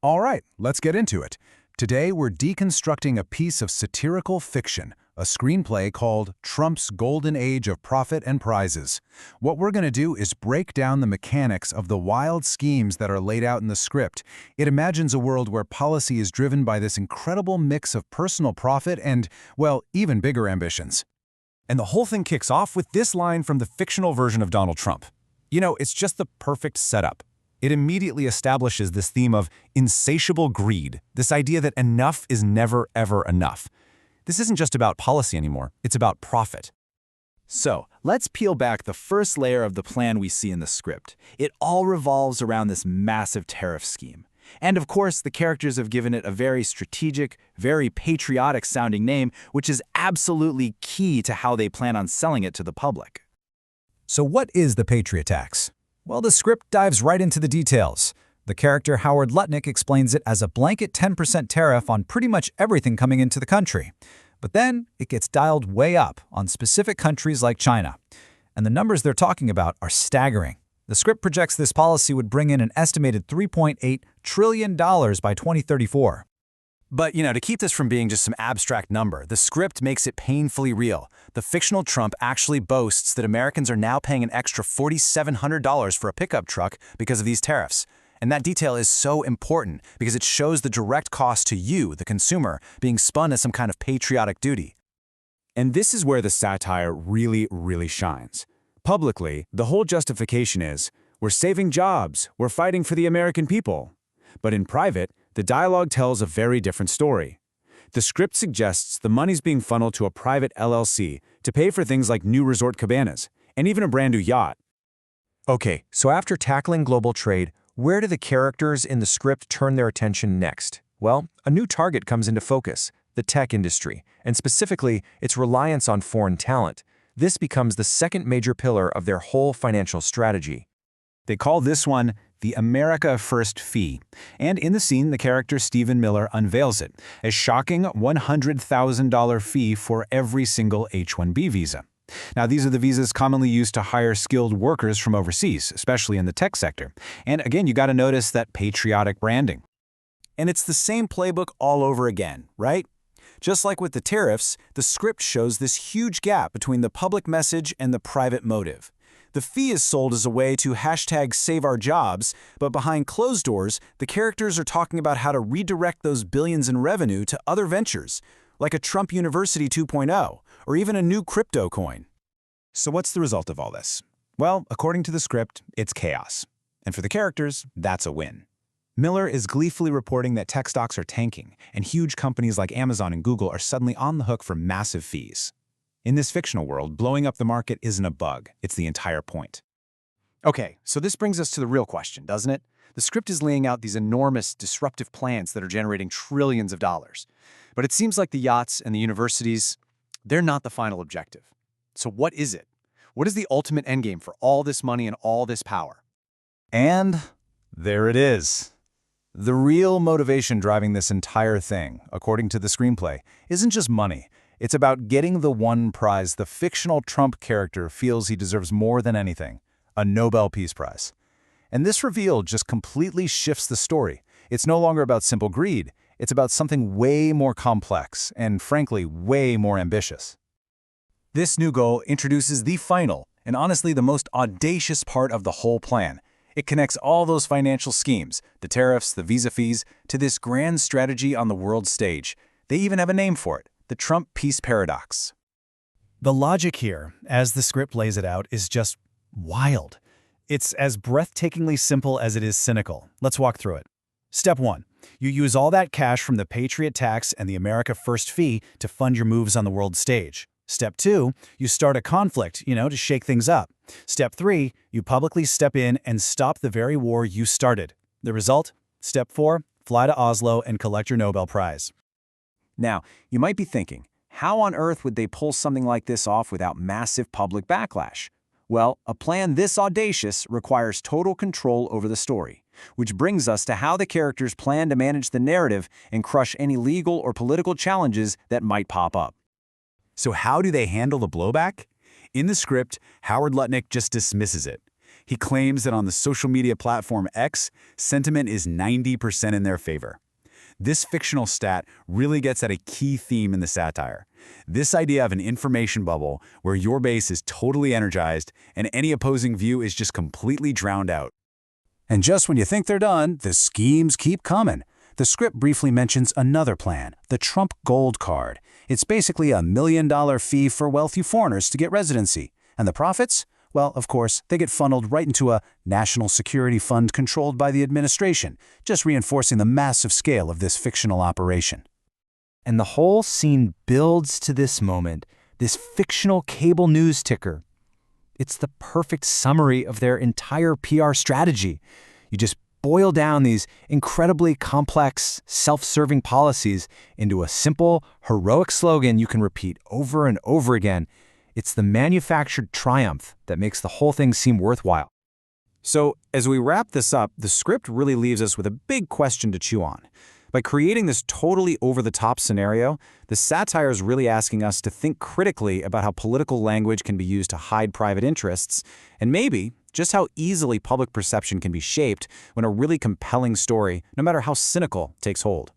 All right, let's get into it. Today, we're deconstructing a piece of satirical fiction, a screenplay called Trump's Golden Age of Profit and Prizes. What we're going to do is break down the mechanics of the wild schemes that are laid out in the script. It imagines a world where policy is driven by this incredible mix of personal profit and, well, even bigger ambitions. And the whole thing kicks off with this line from the fictional version of Donald Trump. You know, it's just the perfect setup. It immediately establishes this theme of insatiable greed, this idea that enough is never, ever enough. This isn't just about policy anymore, it's about profit. So, let's peel back the first layer of the plan we see in the script. It all revolves around this massive tariff scheme. And of course, the characters have given it a very strategic, very patriotic-sounding name, which is absolutely key to how they plan on selling it to the public. So what is the Patriot Tax? Well, the script dives right into the details. The character Howard Lutnick explains it as a blanket 10% tariff on pretty much everything coming into the country. But then it gets dialed way up on specific countries like China. And the numbers they're talking about are staggering. The script projects this policy would bring in an estimated $3.8 trillion by 2034. But, to keep this from being just some abstract number, the script makes it painfully real. The fictional Trump actually boasts that Americans are now paying an extra $4,700 for a pickup truck because of these tariffs. And that detail is so important because it shows the direct cost to you, the consumer, being spun as some kind of patriotic duty. And this is where the satire really, really shines. Publicly, the whole justification is, we're saving jobs, we're fighting for the American people. But in private, the dialogue tells a very different story. The script suggests the money's being funneled to a private LLC to pay for things like new resort cabanas, and even a brand new yacht. Okay, so after tackling global trade, where do the characters in the script turn their attention next? Well, a new target comes into focus, the tech industry, and specifically its reliance on foreign talent. This becomes the second major pillar of their whole financial strategy. They call this one the America First fee. And in the scene, the character Stephen Miller unveils it, a shocking $100,000 fee for every single H-1B visa. Now, these are the visas commonly used to hire skilled workers from overseas, especially in the tech sector. And again, you got to notice that patriotic branding. And it's the same playbook all over again, right? Just like with the tariffs, the script shows this huge gap between the public message and the private motive. The fee is sold as a way to #SaveOurJobs, but behind closed doors, the characters are talking about how to redirect those billions in revenue to other ventures, like a Trump University 2.0, or even a new crypto coin. So what's the result of all this? Well, according to the script, it's chaos. And for the characters, that's a win. Miller is gleefully reporting that tech stocks are tanking, and huge companies like Amazon and Google are suddenly on the hook for massive fees. In this fictional world, blowing up the market isn't a bug, it's the entire point. Okay, so this brings us to the real question, doesn't it? The script is laying out these enormous, disruptive plans that are generating trillions of dollars. But it seems like the yachts and the universities, they're not the final objective. So what is it? What is the ultimate endgame for all this money and all this power? And there it is. The real motivation driving this entire thing, according to the screenplay, isn't just money. It's about getting the one prize the fictional Trump character feels he deserves more than anything, a Nobel Peace Prize. And this reveal just completely shifts the story. It's no longer about simple greed. It's about something way more complex and, frankly, way more ambitious. This new goal introduces the final, and honestly the most audacious part of the whole plan. It connects all those financial schemes, the tariffs, the visa fees, to this grand strategy on the world stage. They even have a name for it, the Trump Peace Paradox. The logic here, as the script lays it out, is just wild. It's as breathtakingly simple as it is cynical. Let's walk through it. Step 1. You use all that cash from the Patriot Tax and the America First fee to fund your moves on the world stage. Step 2. You start a conflict, to shake things up. Step 3. You publicly step in and stop the very war you started. The result? Step 4. Fly to Oslo and collect your Nobel Prize. Now, you might be thinking, how on earth would they pull something like this off without massive public backlash? Well, a plan this audacious requires total control over the story, which brings us to how the characters plan to manage the narrative and crush any legal or political challenges that might pop up. So how do they handle the blowback? In the script, Howard Lutnick just dismisses it. He claims that on the social media platform X, sentiment is 90% in their favor. This fictional stat really gets at a key theme in the satire. This idea of an information bubble where your base is totally energized and any opposing view is just completely drowned out. And just when you think they're done, the schemes keep coming. The script briefly mentions another plan, the Trump Gold Card. It's basically a $1 million fee for wealthy foreigners to get residency. And the profits? Well, of course, they get funneled right into a national security fund controlled by the administration, just reinforcing the massive scale of this fictional operation. And the whole scene builds to this moment, this fictional cable news ticker. It's the perfect summary of their entire PR strategy. You just boil down these incredibly complex, self-serving policies into a simple, heroic slogan you can repeat over and over again. It's the manufactured triumph that makes the whole thing seem worthwhile. So, as we wrap this up, the script really leaves us with a big question to chew on. By creating this totally over-the-top scenario, the satire is really asking us to think critically about how political language can be used to hide private interests, and maybe just how easily public perception can be shaped when a really compelling story, no matter how cynical, takes hold.